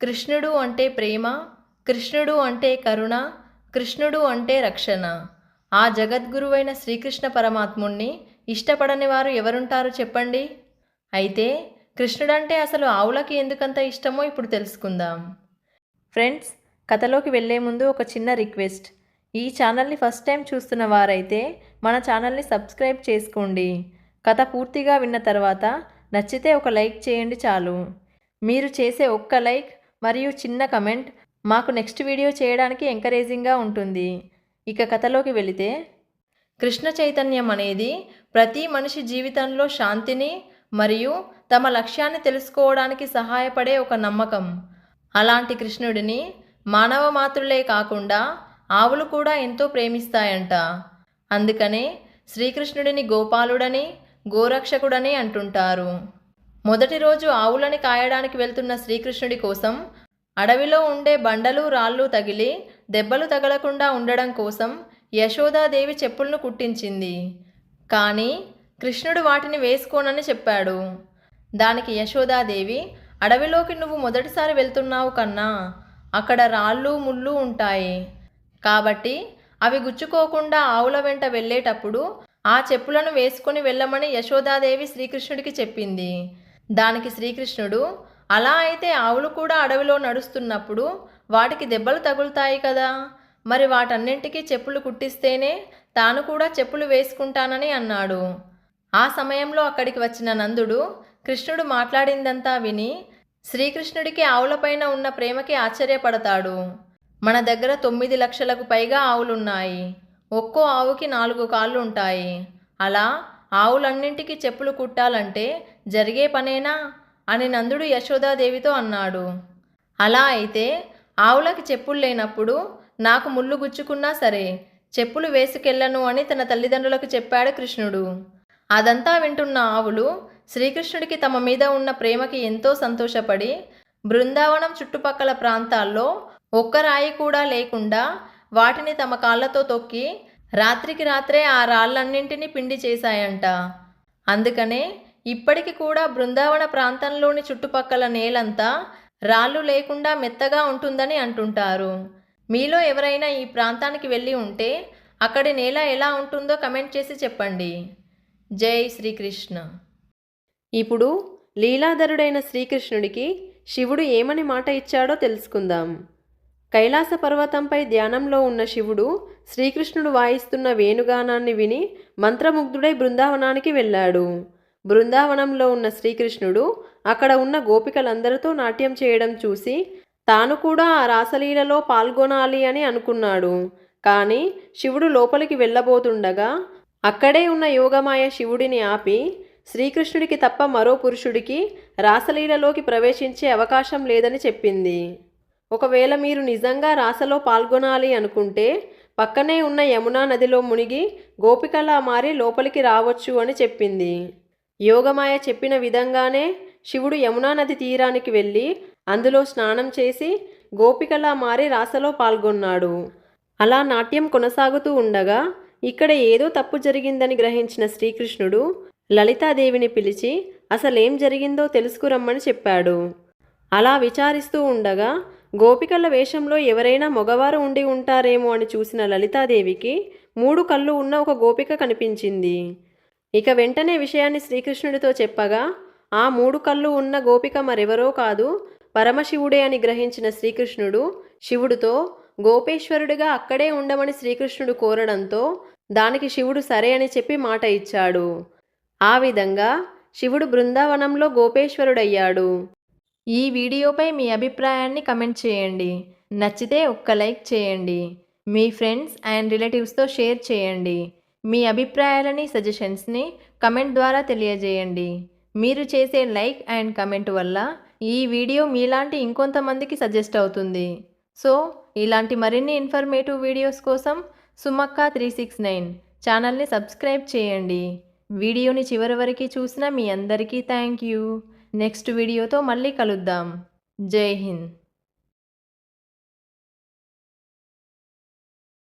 కృష్ణుడు అంటే ప్రేమ, కృష్ణుడు అంటే కరుణ, కృష్ణుడు అంటే రక్షణ. ఆ జగద్గురువైన శ్రీకృష్ణ పరమాత్ముణ్ణి ఇష్టపడని వారు ఎవరుంటారు చెప్పండి? అయితే కృష్ణుడంటే అసలు ఆవులకి ఎందుకంత ఇష్టమో ఇప్పుడు తెలుసుకుందాం. ఫ్రెండ్స్, కథలోకి వెళ్ళే ముందు ఒక చిన్న రిక్వెస్ట్. ఈ ఛానల్ని ఫస్ట్ టైం చూస్తున్న వారైతే మన ఛానల్ని సబ్స్క్రైబ్ చేసుకోండి. కథ పూర్తిగా విన్న తర్వాత నచ్చితే ఒక లైక్ చేయండి చాలు. మీరు చేసే ఒక్క లైక్ మరియు చిన్న కమెంట్ మాకు నెక్స్ట్ వీడియో చేయడానికి ఎంకరేజింగ్గా ఉంటుంది. ఇక కథలోకి వెళితే, కృష్ణ చైతన్యం అనేది ప్రతి మనిషి జీవితంలో శాంతిని మరియు తమ లక్ష్యాన్ని తెలుసుకోవడానికి సహాయపడే ఒక నమ్మకం. అలాంటి కృష్ణుడిని మానవ మాతృలే కాకుండా ఆవులు కూడా ఎంతో ప్రేమిస్తాయంట. అందుకనే శ్రీకృష్ణుడిని గోపాలుడని, గోరక్షకుడని అంటుంటారు. మొదటి రోజు ఆవులని కాయడానికి వెళ్తున్న శ్రీకృష్ణుడి కోసం అడవిలో ఉండే బండలు రాళ్ళు తగిలి దెబ్బలు తగలకుండా ఉండడం కోసం యశోదాదేవి చెప్పులను కుట్టించింది. కానీ కృష్ణుడు వాటిని వేసుకోనని చెప్పాడు. దానికి యశోదాదేవి, అడవిలోకి నువ్వు మొదటిసారి వెళ్తున్నావు కన్నా, అక్కడ రాళ్ళు ముళ్ళు ఉంటాయి కాబట్టి అవి గుచ్చుకోకుండా ఆవుల వెంట వెళ్ళేటప్పుడు ఆ చెప్పులను వేసుకొని వెళ్ళమని యశోదాదేవి శ్రీకృష్ణుడికి చెప్పింది. దానికి శ్రీకృష్ణుడు, అలా అయితే ఆవులు కూడా అడవిలో నడుస్తున్నప్పుడు వాటికి దెబ్బలు తగులుతాయి కదా, మరి వాటన్నింటికీ చెప్పులు కుట్టిస్తేనే తాను కూడా చెప్పులు వేసుకుంటానని అన్నాడు. ఆ సమయంలో అక్కడికి వచ్చిన నందుడు కృష్ణుడు మాట్లాడిందంతా విని శ్రీకృష్ణుడికి ఆవులపైన ఉన్న ప్రేమకి ఆశ్చర్యపడతాడు. మన దగ్గర 9 లక్షలకు పైగా ఆవులున్నాయి. ఒక్కో ఆవుకి 4 కాళ్ళు ఉంటాయి. అలా ఆవులన్నింటికి చెప్పులు కుట్టాలంటే జరిగే పనేనా అని నందుడు యశోదాదేవితో అన్నాడు. అలా అయితే ఆవులకి చెప్పులు లేనప్పుడు నాకు ముళ్ళు గుచ్చుకున్నా సరే చెప్పులు వేసుకెళ్ళను అని తన తల్లిదండ్రులకు చెప్పాడు కృష్ణుడు. అదంతా వింటున్న ఆవులు శ్రీకృష్ణుడికి తమ మీద ఉన్న ప్రేమకి ఎంతో సంతోషపడి బృందావనం చుట్టుపక్కల ప్రాంతాల్లో ఒక్క రాయి కూడా లేకుండా వాటిని తమ కాళ్ళతో తొక్కి రాత్రికి రాత్రే ఆ రాళ్ళన్నింటినీ పిండి చేశాయంట. అందుకనే ఇప్పటికి కూడా బృందావన ప్రాంతంలోని చుట్టుపక్కల నేలంతా రాళ్ళు లేకుండా మెత్తగా ఉంటుందని అంటుంటారు. మీలో ఎవరైనా ఈ ప్రాంతానికి వెళ్ళి ఉంటే అక్కడి నేల ఎలా ఉంటుందో కమెంట్ చేసి చెప్పండి. జై శ్రీకృష్ణ. ఇప్పుడు లీలాధరుడైన శ్రీకృష్ణుడికి శివుడు ఏమని మాట ఇచ్చాడో తెలుసుకుందాం. కైలాస పర్వతంపై ధ్యానంలో ఉన్న శివుడు శ్రీకృష్ణుడు వాయిస్తున్న వేణుగానాన్ని విని మంత్రముగ్ధుడై బృందావనానికి వెళ్ళాడు. బృందావనంలో ఉన్న శ్రీకృష్ణుడు అక్కడ ఉన్న గోపికలందరితో నాట్యం చేయడం చూసి తాను కూడా ఆ రాసలీలలో పాల్గొనాలి అని అనుకున్నాడు. కానీ శివుడు లోపలికి వెళ్ళబోతుండగా అక్కడే ఉన్న యోగమాయ శివుడిని ఆపి, శ్రీకృష్ణుడికి తప్ప మరో పురుషుడికి రాసలీలలోకి ప్రవేశించే అవకాశం లేదని చెప్పింది. ఒకవేళ మీరు నిజంగా రాసలో పాల్గొనాలి అనుకుంటే పక్కనే ఉన్న యమునా నదిలో మునిగి గోపికలా మారి లోపలికి రావచ్చు అని చెప్పింది. యోగమాయ చెప్పిన విధంగానే శివుడు యమునా నది తీరానికి వెళ్ళి అందులో స్నానం చేసి గోపికలా మారి రాసలో పాల్గొన్నాడు. అలా నాట్యం కొనసాగుతూ ఉండగా ఇక్కడ ఏదో తప్పు జరిగిందని గ్రహించిన శ్రీకృష్ణుడు లలితాదేవిని పిలిచి అసలేం జరిగిందో తెలుసుకురమ్మని చెప్పాడు. అలా విచారిస్తూ ఉండగా గోపికల వేషంలో ఎవరైనా మగవారు ఉండి ఉంటారేమో అని చూసిన లలితాదేవికి 3 కళ్ళు ఉన్న ఒక గోపిక కనిపించింది. ఇక వెంటనే విషయాన్ని శ్రీకృష్ణుడితో చెప్పగా ఆ 3 కళ్ళు ఉన్న గోపిక మరెవరో కాదు, పరమశివుడే అని గ్రహించిన శ్రీకృష్ణుడు శివుడితో గోపేశ్వరుడిగా అక్కడే ఉండమని శ్రీకృష్ణుడు కోరడంతో దానికి శివుడు సరే అని చెప్పి మాట ఇచ్చాడు. ఆ విధంగా శివుడు బృందావనంలో గోపేశ్వరుడయ్యాడు. ఈ వీడియోపై మీ అభిప్రాయాన్ని కమెంట్ చేయండి. నచ్చితే ఒక్క లైక్ చేయండి. మీ ఫ్రెండ్స్ అండ్ రిలేటివ్స్తో షేర్ చేయండి. మీ అభిప్రాయాలని, సజెషన్స్ని కమెంట్ ద్వారా తెలియజేయండి. మీరు చేసే లైక్ అండ్ కమెంట్ వల్ల ఈ వీడియో మీలాంటి ఇంకొంతమందికి సజెస్ట్ అవుతుంది. సో ఇలాంటి మరిన్ని ఇన్ఫర్మేటివ్ వీడియోస్ కోసం సుమక్క 369 ఛానల్ని సబ్స్క్రైబ్ చేయండి. వీడియోని చివరి వరకు చూసిన మీ అందరికీ థ్యాంక్ యూ. నెక్స్ట్ వీడియోతో మళ్ళీ కలుద్దాం. జై హింద్.